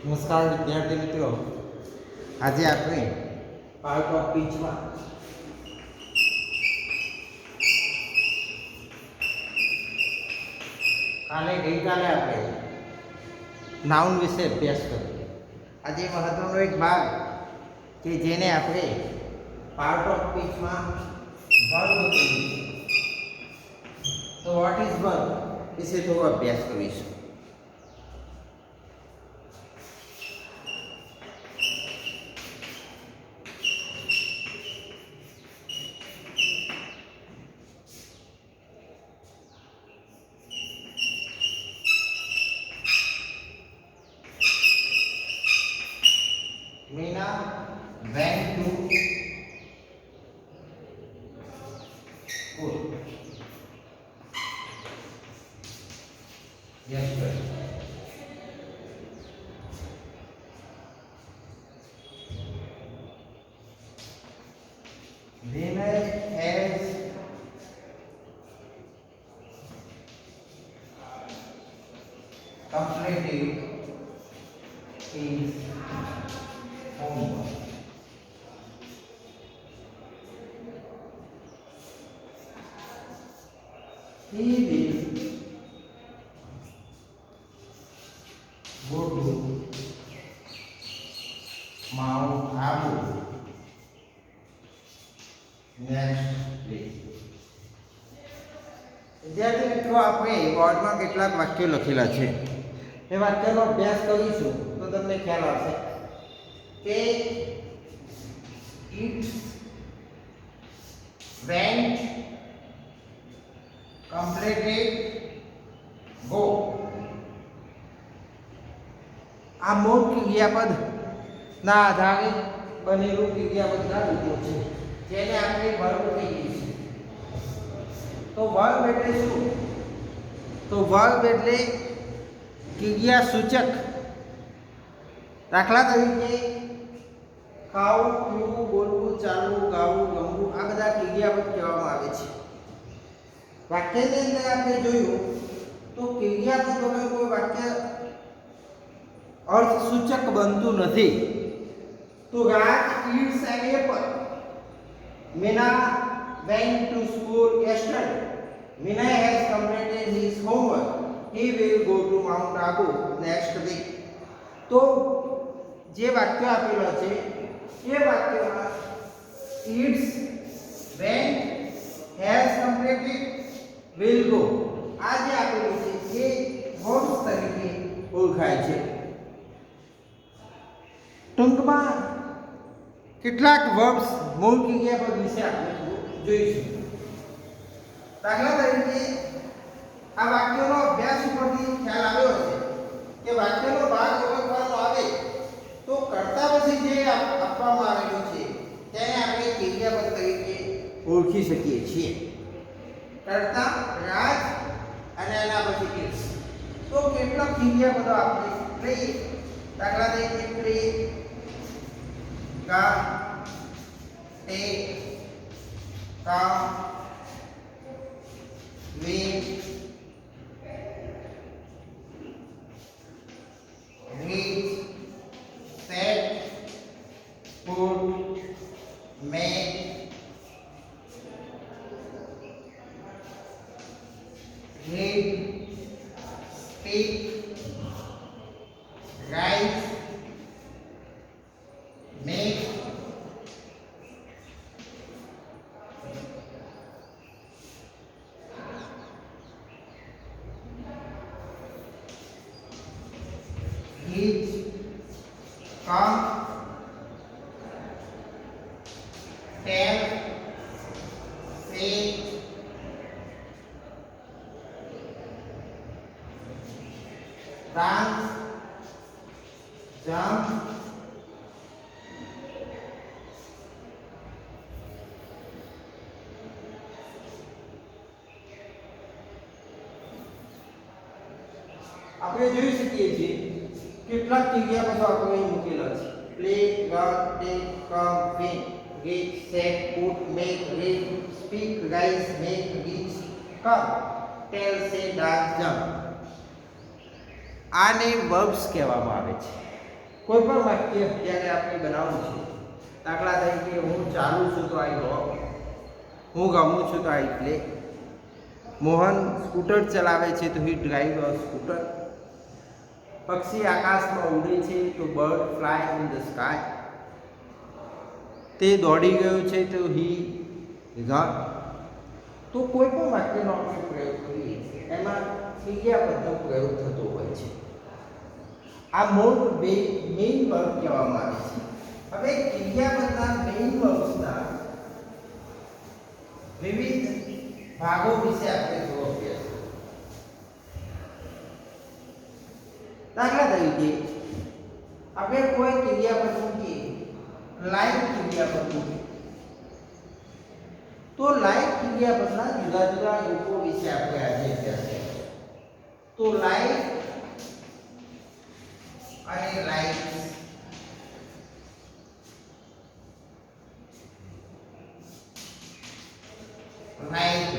નમસ્કાર વિદ્યાર્થી મિત્રો, આજે આપણે પાર્ટ ઓફ સ્પીચમાં ગઈકાલે આપણે નાઉન વિશે અભ્યાસ કર્યો. આજે મહત્વનો એક ભાગ કે જેને આપણે પાર્ટ ઓફ સ્પીચમાં વર્બ કહીએ. તો વોટ ઇઝ વર્બ વિશે થોડો અભ્યાસ કરીશું. Meena went to school yesterday. Vinay has completed his homework. He will go to Mount Abu next week. વિદ્યાર્થી મિત્રો, આપણે બોર્ડમાં કેટલાક વાક્યો લખેલા છે. એ વાક્યનો અભ્યાસ કરીશું તો તમને ખ્યાલ આવશે કે it went completed go. આ મૂળ ક્રિયાપદ ના આધારે બનેલું ક્રિયાપદના રૂપો છે જેને આપણે વર્બ કહીએ છીએ. તો વર્બ એટલે શું? તો વર્બ એટલે ક્રિયા સૂચક. દાખલા તરીકે ખાવું, પીવું, બોલવું, ચાલવું, ગાવું, ગમવું આ બધા ક્રિયાપદ કહેવામાં આવે છે. વાક્યની અંદર આપણે જોયું તો ક્રિયાપદ વગર કોઈ વાક્ય અર્થસૂચક બનતું નથી. તો રાજ eats an apple. Meena went to school yesterday. Meena has completed his homework. He will go to Mount Abu next week. તો જે વાક્ય આપેલા છે એ વાક્યમાં eats, went, has completed, will go આ જે આપેલું છે એ વર્બ્સ તરીકે ઓળખાય છે. ટૂંકમાં કેટલાક વર્બ્સ મૂળ ક્રિયાપદ વિશે આપણે જોઈશું. દાખલા તરીકે આ વાક્યનો અભ્યાસ ઉપરથી ખ્યાલ આવ્યો છે કે વાક્યનો ભાગ ઓળખવાનો આવે તો કર્તા પછી જે આપવામાં આવેલું છે તેને આપણે ક્રિયાપદ તરીકે ઓળખી શકીએ છીએ. કર્તા રાજ અને એના પછી eats. તો કેટલાક ક્રિયાપદો આપણે લઈએ. દાખલા તરીકે play, come, take, come, win, read, set, put, make, read, speak, write, make, eat, come, tell, say, dance, jump, આપણે જોઈ શકીએ છીએ કેટલાક ક્રિયાપદો આપણે અહીં મૂકેલા છે. Play, run, take, come, win, get, set, put, make, read, speak, rise, make, reach, come, tell, say, dance, jump. આને વર્બ્સ કહેવામાં આવે છે. કોઈ પણ વાક્ય જ્યારે આપણે બનાવવું છે, દાખલા તરીકે હું ચાલું છું તો આઈ વોક, હું ગમું છું તો આઈ પ્લે, મોહન સ્કૂટર ચલાવે છે તો હી ડ્રાઈવ અ સ્કૂટર, પક્ષી આકાશમાં ઉડે છે તો bird fly in the sky, તે દોડી ગયો છે તો હી રન. તો કોઈ પણ વાક્યનો આપણે પ્રયોગ કરીએ એમાં ક્રિયાપદનો પ્રયોગ થતો હોય છે. આ મૂળ મેઇન વર્બ કહેવામાં આવે છે. હવે ક્રિયાપદના મેઇન વર્બ્સના વિવિધ ભાગો વિશે આપણે થોડો અભ્યાસ કરીએ. દાખલા તરીકે આપણે કોઈ ક્રિયાપદ મૂકીએ, લાઈક ક્રિયાપદ મૂકીએ, તો લાઈક ક્રિયાપદના જુદા જુદા રૂપો વિશે આપણે આજે અભ્યાસ કરીએ. તો લાઈક અને likes, like,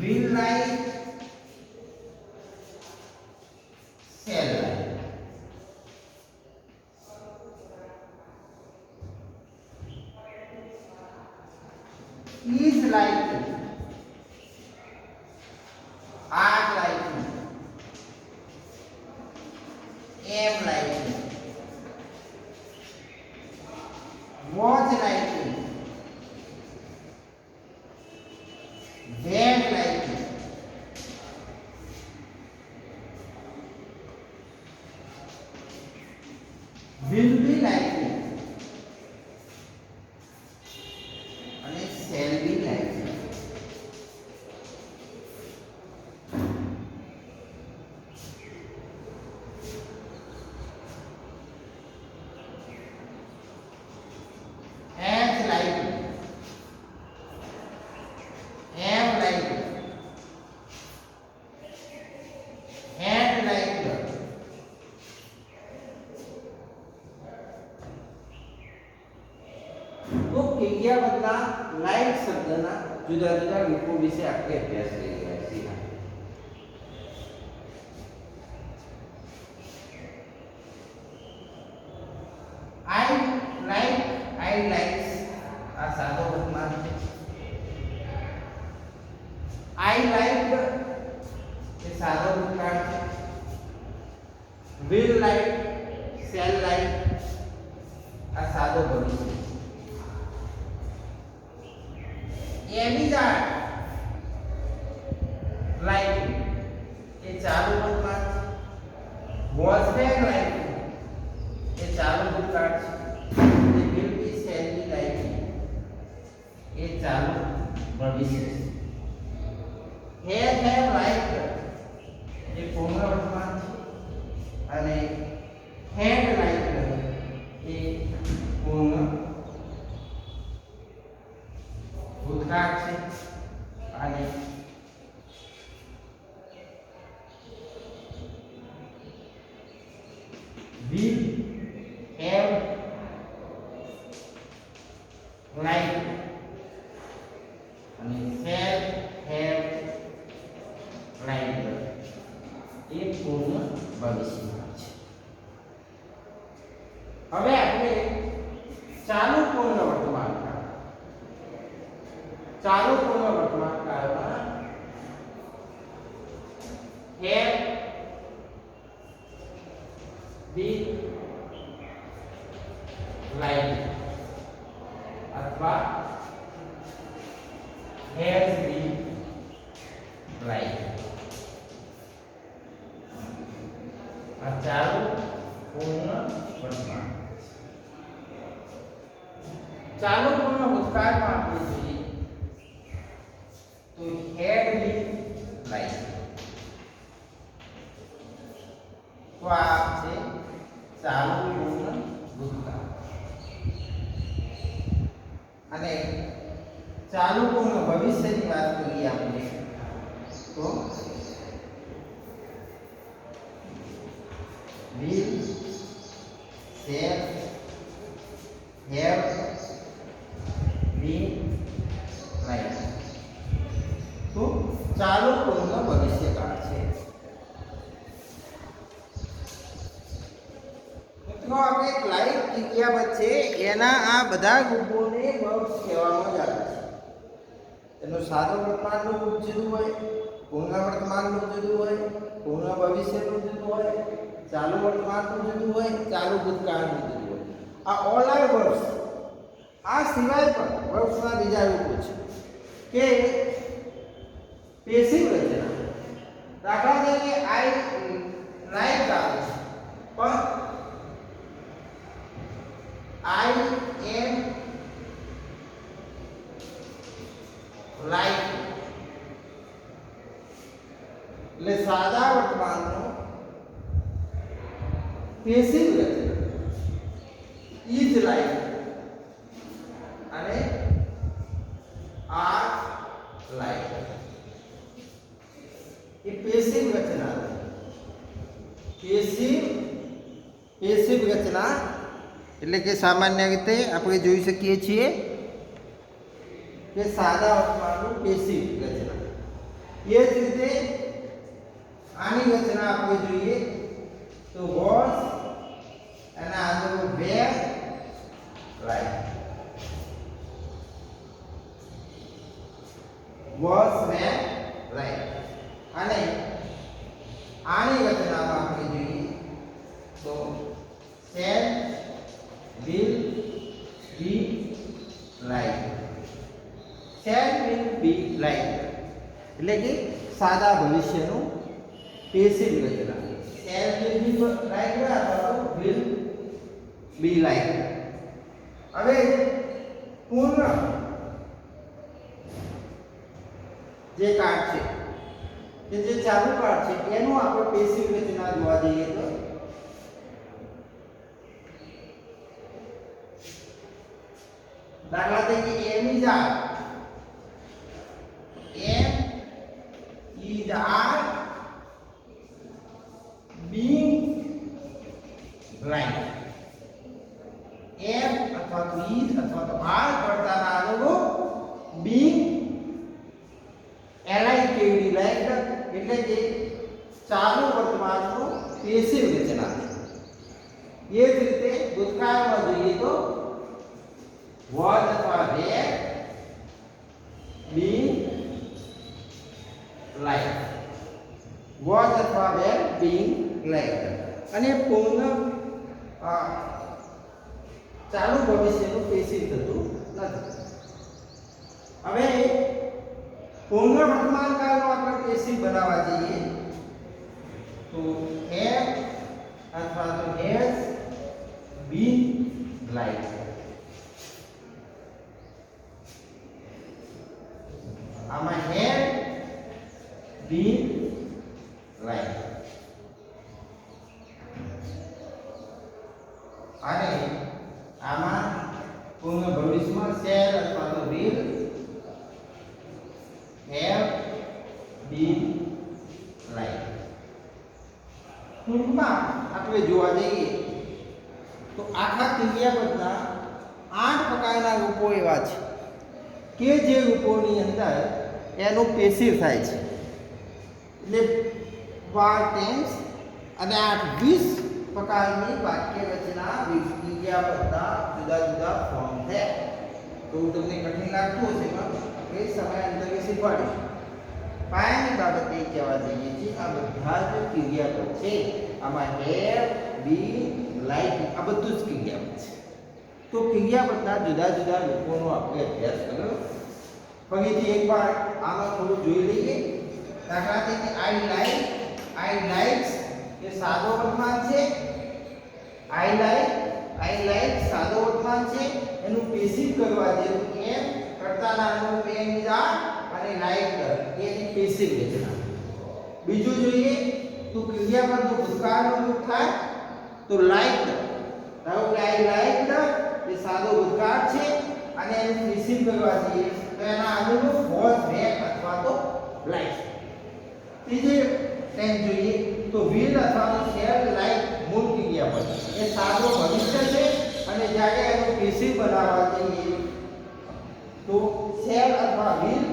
will like, shall like. Is like, are like, am like, was like, were like, will be like અને shall be like. As like, am like, had like, તો ક્રિયાપદના લાઈક શબ્દના જુદા જુદા રૂપો વિશે આપણે અભ્યાસ કરી રહ્યા છીએ. આઈ લાઈક, આઈ લાઈક્સ આ સાદો વર્તમાન છે. આઈ લાઈક એ સાદો ભૂતકાળ છે. will like, shall like આ સાદો ભવિષ્ય છે. એમિઝાર લાઈક એ ચાલુ વર્તમાન છે. was there like એ ચાલુ ભૂતકાળ છે. એ will be, shall be like એ ચાલુ ભવિષ્ય છે. have like એ પૂર્ણ વર્તમાન છે અને had like એ પૂર્ણ ભૂતકાળ છે અને will have like અને shall have like એ પૂર્ણ ભવિષ્યકાળ છે. હવે આપણે ચાલુ પૂર્ણ વર્તમાન કાળ, ચાલુ પૂર્ણ વર્તમાન કાળમાં have, been like અથવા has been like આ ચાલુ પૂર્ણ વર્તમાન. ચાલુ પૂર્ણ ભૂતકાળમાં આપણે જોઈએ તો had been like, તો આ છે ચાલુ પૂર્ણ ભૂતકાળ. અને ચાલુ પૂર્ણ ભવિષ્યની વાત કરીએ આપણે તો will, shall, have been like. તો ચાલુ પૂર્ણ ભવિષ્યકાળ છે. તો આપણે એક લાઈવ ક્રિયાપદ છે એના આ બધા રૂપોને વર્બ્સ કહેવામાં આવે છે. એનું સાદો વર્તમાનનું રૂપ જુદું હોય, પૂર્ણ વર્તમાનનું જુદું હોય, પૂર્ણ ભવિષ્યનું જુદું હોય, ચાલુ વર્તમાનનું જુદું હોય, ચાલુ ભૂતકાળનું જુદું હોય. આ ઓલ આર વર્બ્સ. આ સિવાય પણ વર્બ્સના બીજા રૂપો છે કે પેસિવ રચના. દાખલા તરીકે આઈ લાઈક આવે છે પણ આઈ એમ લાઈક એટલે સાદા વર્તમાનનો પેસિવ રચના ઇઝ લાઈક અને આર લાઈક એ પેસિવ રચના. પેસિવ રચના એટલે કે સામાન્ય રીતે આપણે જોઈ શકીએ છીએ કે સાદા વર્તમાનનું પેસિવ રચના. એ જ રીતે આની રચના આપણે જોઈએ તો વોઝ અને આગળ were like. Was were like અને આની રચનામાં આપણે જોઈએ તો shall will be like. Shall will be like એટલે કે સાદા ભવિષ્યનું પેસિવ રચના. શેલ વિલ બી લાઈક અથવા વિલ બી લાઈક. હવે પૂર્ણ જે કાર્ડ છે કે જે ચાલુ કાર્ડ છે એનું આપણે પેસિવ રચના જોવા જઈએ તો દાખલા તરીકે am is are. Am is are being like. Am અથવા તો ઇઝ અથવા તો આર કરતાના અનુરૂપ બીંગ એલાઈ કેવી લાઈક એટલે કે ચાલુ વર્તમાનનું પેસિવ રચના. એ જ રીતે ભૂતકાળમાં જોઈએ તો વોઝ અથવા વેર બી લાઈક. વોઝ અથવા વેર બી લાઈક અને પૂર્ણ ચાલુ ભવિષ્યનું પેસિવ થતું નથી. હવે પૂર્ણ વર્તમાન કાળનો આપણે પેસિવ બનાવવા જઈએ તો હેવ અથવા તો હેઝ બીન લાઈક. આમાં હેવ બીન લાઈક અને આમાં પૂર્ણ ભવિષ્યમાં શેલ અથવા તો વિલ have been like. ટૂંકમાં આપણે જોવા જઈએ તો આખા ક્રિયાપદના 8 પ્રકારના રૂપો એવા છે કે જે રૂપોની અંદર એનું પેસિવ થાય છે. એટલે 12 ટેન્સ અને 20 પ્રકારની વાક્ય રચના ક્રિયાપદના જુદા જુદા ફોર્મ છે. તો તમને કઠિન લાગતું હશે પણ એ સમયાંતરે શીખવાડીશું. પાયાની બાબત એ કહેવા જઈએ છીએ આ બધા જ ક્રિયાપદ છે આમાં હેવ બી લાઈક આ બધું જ ક્રિયાપદ છે. તો ક્રિયાપદના જુદા જુદા રૂપોનો આપણે અભ્યાસ કર્યો. ફરીથી એકવાર આમાં થોડું જોઈ લઈએ. દાખલા તરીકે આઈ લાઈક્સ એ સાદો વર્તમાન છે. આઈ લાઈક સાદો વર્તમાન છે. એનું પેસિવ કરવા જેવું એમ કરતાના અનુરૂપ એમ ઇઝ આર અને લાઈક એની પેસિવ રચના. બીજું જોઈએ તો ક્રિયાપદનું ભૂતકાળનું રૂપ થાય તો લાઈક. ધારો કે આઈ લાઈક એ સાદો ભૂતકાળ છે અને એનું પેસિવ કરવા જઈએ તો એના અનુરૂપ વોઝ વેર અથવા તો લાઈક. ત્રીજી ટેન્સ જોઈએ તો વિલ અથવા તો શેલ લાઈક મૂળ ક્રિયાપદ એ સાદો ભવિષ્ય છે અને જ્યારે એનું પેસિવ બનાવવા જઈએ તો શેલ અથવા વિલ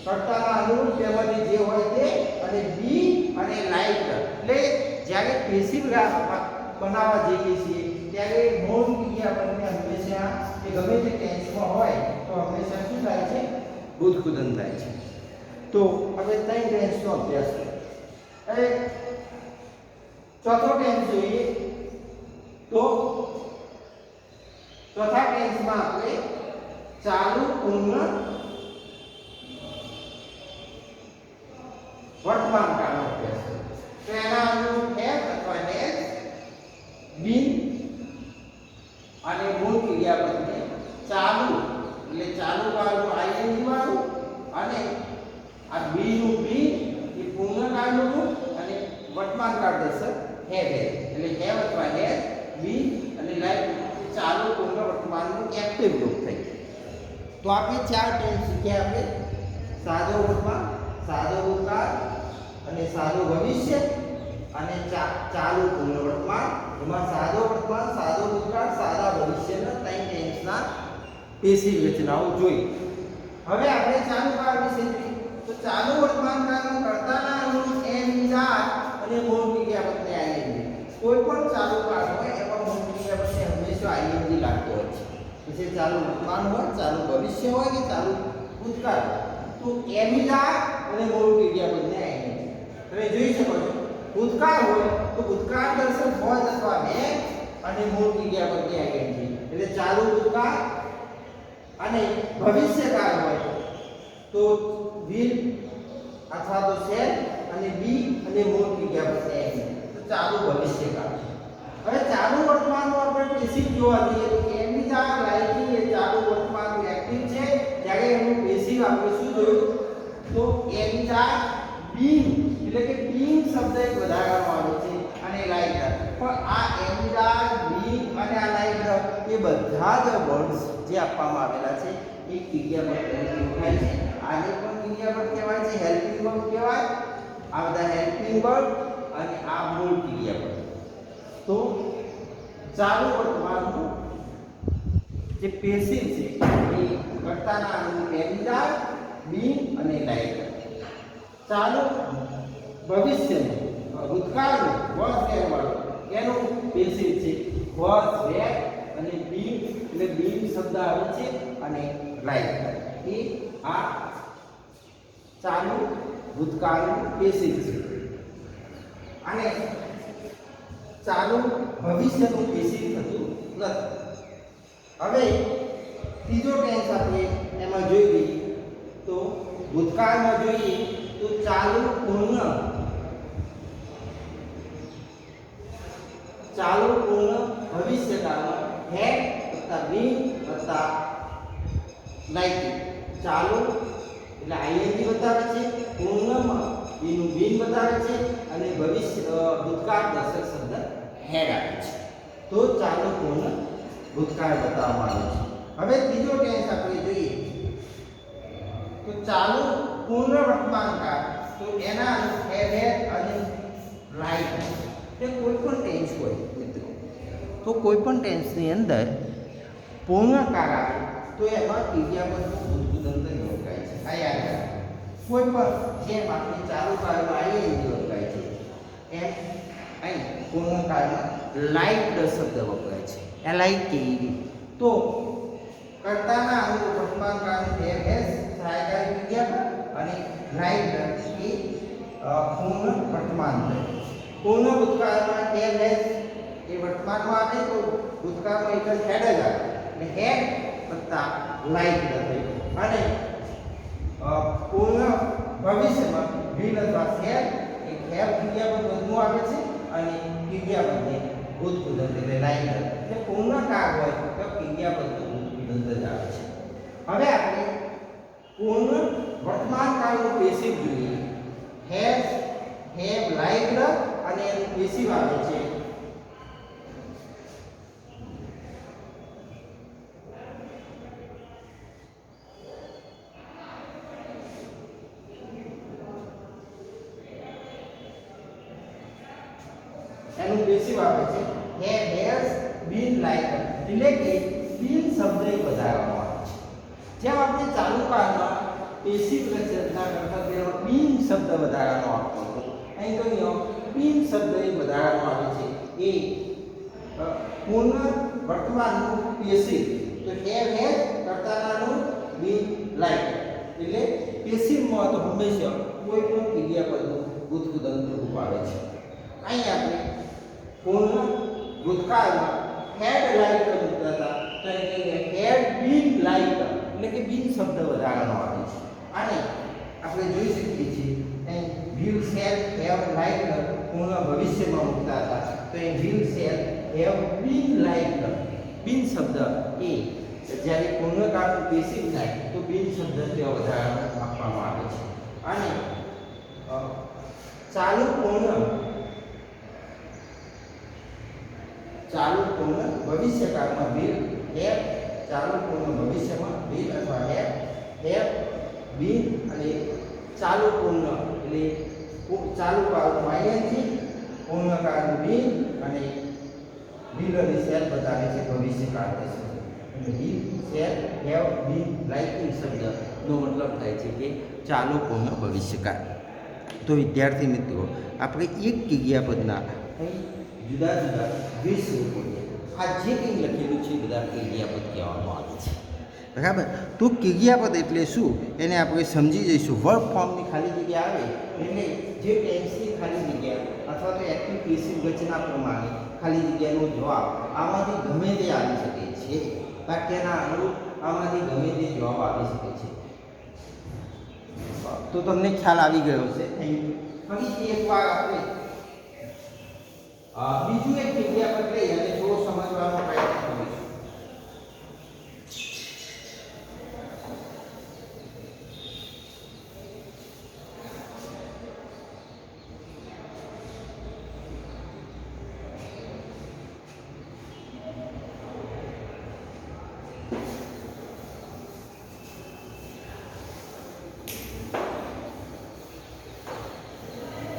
કર્તાના અનુરૂપ તેમાંથી જે હોય તે અને બી અને લાઈક એટલે જ્યારે પેસિવ બનાવવા જઈએ છીએ ત્યારે મૌન ક્રિયાપદને હંમેશા કે ગમે તે ટેન્સમાં હોય તો હંમેશા શું થાય છે? ભૂતકૃદંત થાય છે. તો હવે ત્રણ ટેન્સનો અભ્યાસ કરીએ. હવે ચોથો ટેન્સ જોઈએ તો ચોથા ટેન્સમાં આપણે ચાલુ પૂર્ણ વર્તમાન કાળનો અભ્યાસ કરીએ. તો એના અનુરૂપ હેવ અથવા હેઝ, બીન અને મૂળ ક્રિયાપદને ચાલુ એટલે ચાલુ કાળનું આઈએનજી વાળું અને આ બી નું બી એ પૂર્ણકાળનું રૂપ અને વર્તમાન કાળ દર્શક હેવ એટલે હેવ અથવા હેઝ, બી અને લાઈક ચાલુ પૂર્ણ વર્તમાનનું એક્ટિવ રૂપ થઈ. તો આપણે ચાર ટેન્સ શીખ્યા. આપણે સાદો વર્તમાન, સાદો ભૂતકાળ અને સાદો ભવિષ્ય અને ચાલુ પૂર્ણ વર્તમાન. એમાં સાદો વર્તમાન, સાદો ભૂતકાળ, સાદા ભવિષ્યના ત્રણ ટેન્સના પેશિવ રચનાઓ જોઈ. હવે આપણે ચાલુ કાળ વિશે જોઈએ. તો ચાલુ વર્તમાન કાળમાં કર્તાના અનુરૂપ એમ જાત અને મૂળ ક્રિયાપદને આઈએનજી. કોઈ પણ ચાલુ કાળ હોય એમાં મૂળ ક્રિયાપદને હંમેશા આઈએનજી લાગતો હોય છે. પછી ચાલુ વર્તમાન હોય, ચાલુ ભવિષ્ય હોય કે ચાલુ ભૂતકાળ હોય તો એમ જાત અને મૂળ ક્રિયાપદને આઈએનજી. તમે જોઈ શકો છો ભૂતકાળ હોય તો ભૂતકાળ દર્શક હોય અથવા મે અને મૂળ ક્રિયાપદની આઈએનજી. એટલે ચાલુ ભૂતકાળ અને ભવિષ્યકાળ હોય તો will અથવા તો shall અને be અને મૂળ ક્રિયાપદની આઈએનજી. તો ચાલુ ભવિષ્યકાળ. હવે ચાલુ વર્તમાનનો આપણે પેસિવ જોવા જઈએ તો એમની આ લાઈકિંગ એ ચાલુ વર્તમાનનું એક્ટિવ છે. જ્યારે એનું પેસિવ આપણે શું જોયું તો એમની આ being એટલે કે being શબ્દ એક વધારવામાં આવે છે અને લાઈક. પણ આ એમની being અને આ લાઈક એ બધા જ વર્ડ્સ જે આપવામાં આવેલા છે એ ક્રિયાપદ તરીકે ઓળખાય છે. આને પણ ક્રિયાપદ કહેવાય છે, હેલ્પિંગ વર્બ કહેવાય. આ બધા હેલ્પિંગ વર્બ અને આ મૂળ ક્રિયાપદ. તો ચાલુ વર્તમાનનું જે પેસિવ છે એ કર્તાના અનુરૂપ એમદાર, બીન અને લાઈક. ચાલુ ભવિષ્યનું ભૂતકાળનું વોઝ વેર વાળું એનું પેસિવ છે વોઝ વેર અને બીન એટલે બીન શબ્દ આવે છે અને લાઈક એ આ ચાલુ ભૂતકાળનું પેસિવ છે. અને ચાલુ ભવિષ્યનું પેસિવ થતું નથી. હવે ત્રીજો ટેન્સ આપણે એમાં જોઈ લઈએ તો ભૂતકાળમાં જોઈએ તો ચાલુ પૂર્ણ ભવિષ્યકાળમાં હેડ વત્તા બીન વત્તા લાઈક. ચાલુ એટલે આઈએનજી બતાવે છે, પૂર્ણમાં બીનું બીન બતાવે છે અને ભવિષ્ય ભૂતકાળ દર્શક શબ્દ હેડ આવે છે. તો ચાલુ પૂર્ણ ભૂતકાળ બતાવવામાં આવે છે. હવે ત્રીજો ટેન્સ આપણે જોઈએ તો ચાલુ પૂર્ણ વર્તમાન કાળ. તો એના હેડ અને લાઈક તે કોઈ પણ ટેન્સ હોય મિત્રો. તો કોઈ પણ ટેન્સની અંદર પૂર્ણ કાળ આવે તો એમાં ક્રિયાપદનું ભૂતકૃદંત ઓળખાય છે. આ યાદ રાખો. કોઈ પણ જેમ આપણે ચાલુ કાળમાં આઈએનજી ઓળખાય છે એમ અહીં પૂર્ણ કાળમાં લાઈક શબ્દ વપરાય છે. એ લાઈક કેવી રીતે? તો કર્તાના અનુરૂપ વર્તમાન કાળનું હેવ હેઝ સહાયકારી ક્રિયાપદ અને લાઈક એ પૂર્ણ વર્તમાન છે. પૂર્ણ ભૂતકાળમાં હેવ હેઝ એ વર્તમાનમાં આવે તો ભૂતકાળમાં એક જ હેડ જ આવે એટલે હેડ વત્તા લાઈક થયું. અને પૂર્ણ ભવિષ્યમાં વિલ અથવા શેર એક હેવ ક્રિયાપદ વધુ આવે છે અને ક્રિયાપદને ભૂતકૃદંત એટલે લાઈક. એટલે પૂર્ણ કાળ હોય તો ક્રિયાપદનું ભૂતકૃદંત જ આવે છે. હવે આપણે પૂર્ણ વર્તમાન કાળનું પેસિવ જોઈએ. હેઝ, હેવ, લાઈક્ડ અને એનું પેસિવ આવે છે એનું પેસિવ આવે છે હેવ, હેઝ, બીન, લાઈક્ડ. એટલે કે બીન શબ્દ એ વધારવામાં આવે છે. જેમ આપણે ચાલુ કાળમાં પેસિવ રચના કરતા તેમાં બીન શબ્દ વધારવાનો આપતો હતો, અહીં તો બીન શબ્દ એ વધારવામાં આવે છે. એ પૂર્ણ વર્તમાનનું પેસિવ તો હેવ હેઝ કરતાનાનું બીન લાઈક એટલે પેસિવમાં તો હંમેશા કોઈ પણ ક્રિયાપદનું ભૂતકૃદંત રૂપ આવે છે. અહીં આપણે પૂર્ણ ભૂતકાળમાં હેડ લાઈક મૂકતા હતા તો એ હેડ બીન લાઈક એટલે કે બીન શબ્દ વધારાનો આવે છે. અને આપણે જોઈ શકીએ છીએ અહીં વિલ શેલ હેવ લાઈક પૂર્ણ ભવિષ્યમાં મૂકતા હતા તો એ will shall have been like been શબ્દ એ જ્યારે પૂર્ણકાળનું પેસિવ થાય તો બીન શબ્દ ત્યાં વધારાનો આપવામાં આવે છે. અને ચાલુ પૂર્ણ ભવિષ્યકાળમાં વિલ હેવ ચાલુ પૂર્ણ ભવિષ્યમાં વિલ અથવા હેવ બીન અને ચાલુ પૂર્ણ એટલે ચાલુ કાળનું આઈએનજી પૂર્ણકાળનું બીન અને વિલ અને શેલ બતાવે છે ભવિષ્યકાળ વિશે. એટલે will shall have been liking શબ્દનો મતલબ થાય છે કે ચાલુ પૂર્ણ ભવિષ્યકાળ. તો વિદ્યાર્થી મિત્રો આપણે એક ક્રિયાપદના જુદા જુદા 20 રૂપો આ જે કંઈ લખેલું છે બધા ક્રિયાપદ કહેવામાં આવે છે. બરાબર. તો ક્રિયાપદ એટલે શું એને આપણે સમજી જઈશું. વર્બ ફોર્મની ખાલી જગ્યા આવે એટલે જે ટેન્સની ખાલી જગ્યા અથવા તો એક્ટિવ પેસિવ રચના પ્રમાણે ખાલી જગ્યાનો જવાબ આમાંથી ગમે તે આવી શકે છે. વાક્યના અનુરૂપ આમાંથી ગમે તે જવાબ આવી શકે છે. તો તમને ખ્યાલ આવી ગયો છે. Thank you. ફરીથી એકવાર આપણે બીજું એક ક્રિયાપદ લઈ અને થોડો સમજવાનો પ્રયત્ન કરીશું.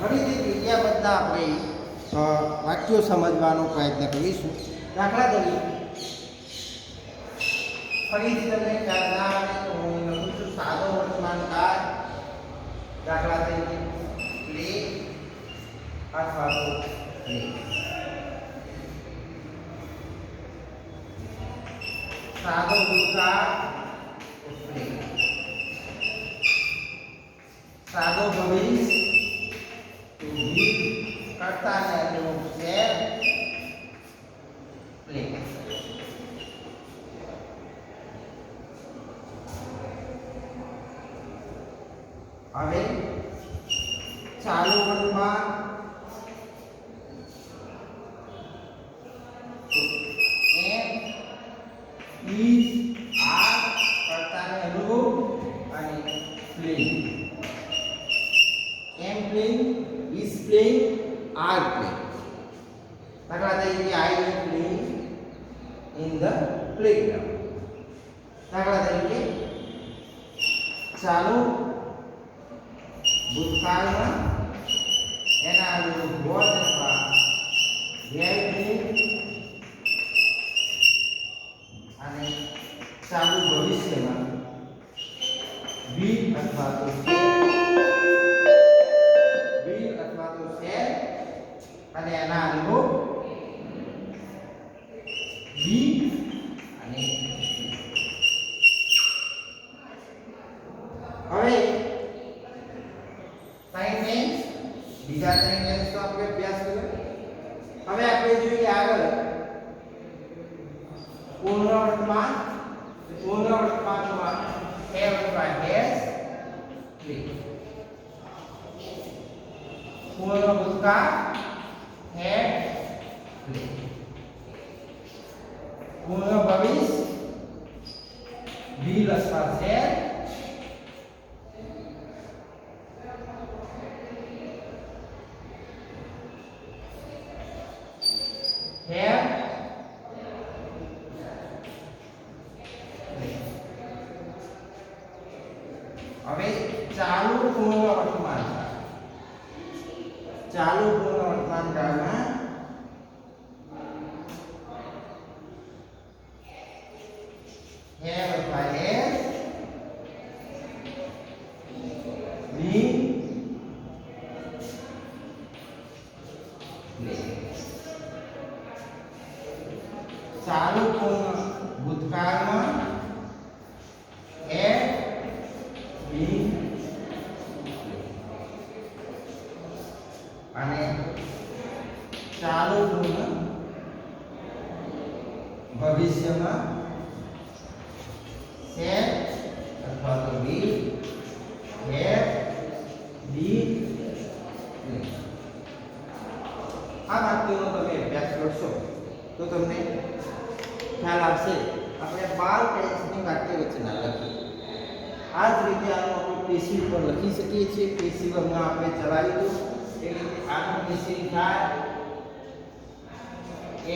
ફરીથી ક્રિયાપદના આપણે વાક્યો સમજવાનો પ્રયત્ન કરીશું. દાખલા તરીકે ફરીથી તમને ખ્યાલ ના આવે તો હું લખું છું સાદો વર્તમાન કાળ. દાખલા તરીકે પ્લે અથવા તો પ્લે. સાદો ભૂતકાળ પ્લે. સાદો ભવિષ્ય કરતા ને અનુરૂપ શેર પ્લે. હવે ચાલુ વર્તમાન એમ ઇઝ આર કરતા ને અનુરૂપ અને playing. M playing, is playing, are playing. દાખલા તરીકે I am playing in the playground. દાખલા તરીકે ચાલુ ભૂતકાળમાં એના અનુરૂપ was અથવા were playing અને ચાલુ ભવિષ્યમાં will અથવા તો અને એના અનુરૂપ બી અને હવે બીજા 3 ટેન્સ તો આપણે અભ્યાસ કર્યો. હવે આપણે જોઈએ આગળ પૂર્ણ વર્તમાન. પૂર્ણ વર્તમાનમાં હેવ અથવા હેઝ પ્લે. પૂર્ણ ભૂતકાળ had play. પૂર્ણ ભવિષ્ય will અથવા shall. have play. હવે ચાલુ પૂર્ણ વર્તમાન. ચાલુ પૂર્ણ વર્તમાન કાળમાં have અથવા has been playing. અને ચાલુ પૂર્ણ ભવિષ્યમાં શેર અથવા તો બી હેવ બીન આ વાક્યોનો તમે અભ્યાસ કરશો તો તમને ખ્યાલ આવશે. આપણે 12 ટેન્સની વાક્ય રચના લખી આ જ રીતે આનું આપણે પેશિવ પર લખી શકીએ છીએ. પેશિવમાં આપણે ચલાવી દો એ રીતે આનું પેશિવ થાય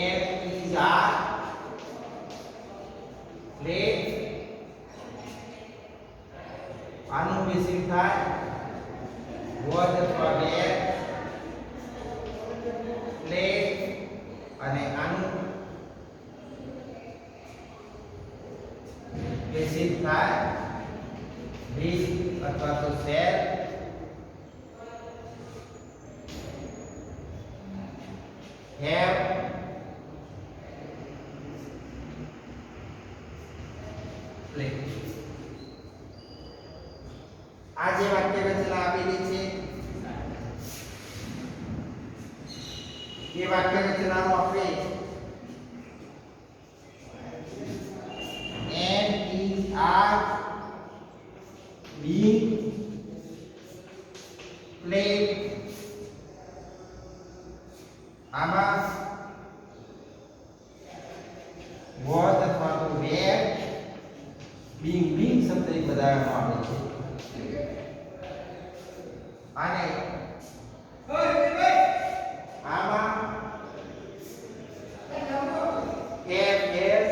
એમ ઇઝ આર પ્લેટ. આનું પેશિવ થાય વોઝ અથવા વેર પ્લેટ. અને આનું પેશિવ થાય ડીડ અથવા તો શેર હેવ પ્લેટ. આ જે વાક્ય રચના આપેલી છે એ વાક્ય રચનાનો આપણે એમ ઇઝ આર બીંગ પ્લેડ. આમાં વોઝ અથવા તો વેર બીંગ બીંગ શબ્દ એ બધામાં આવે છે. અને આમાં have has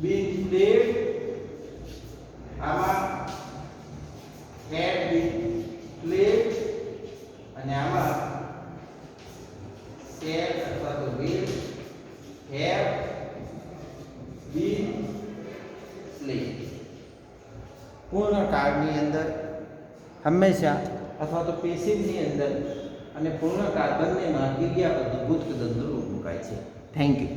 been played. આમાં had been played. અને આમાં shall અથવા તો will have been played. પૂર્ણકાળની અંદર હંમેશા અથવા તો પેસિવની અંદર અને પૂર્ણકાળ બંનેમાં ક્રિયાપદ ભૂતપદ રૂપ મુકાય છે. Thank you.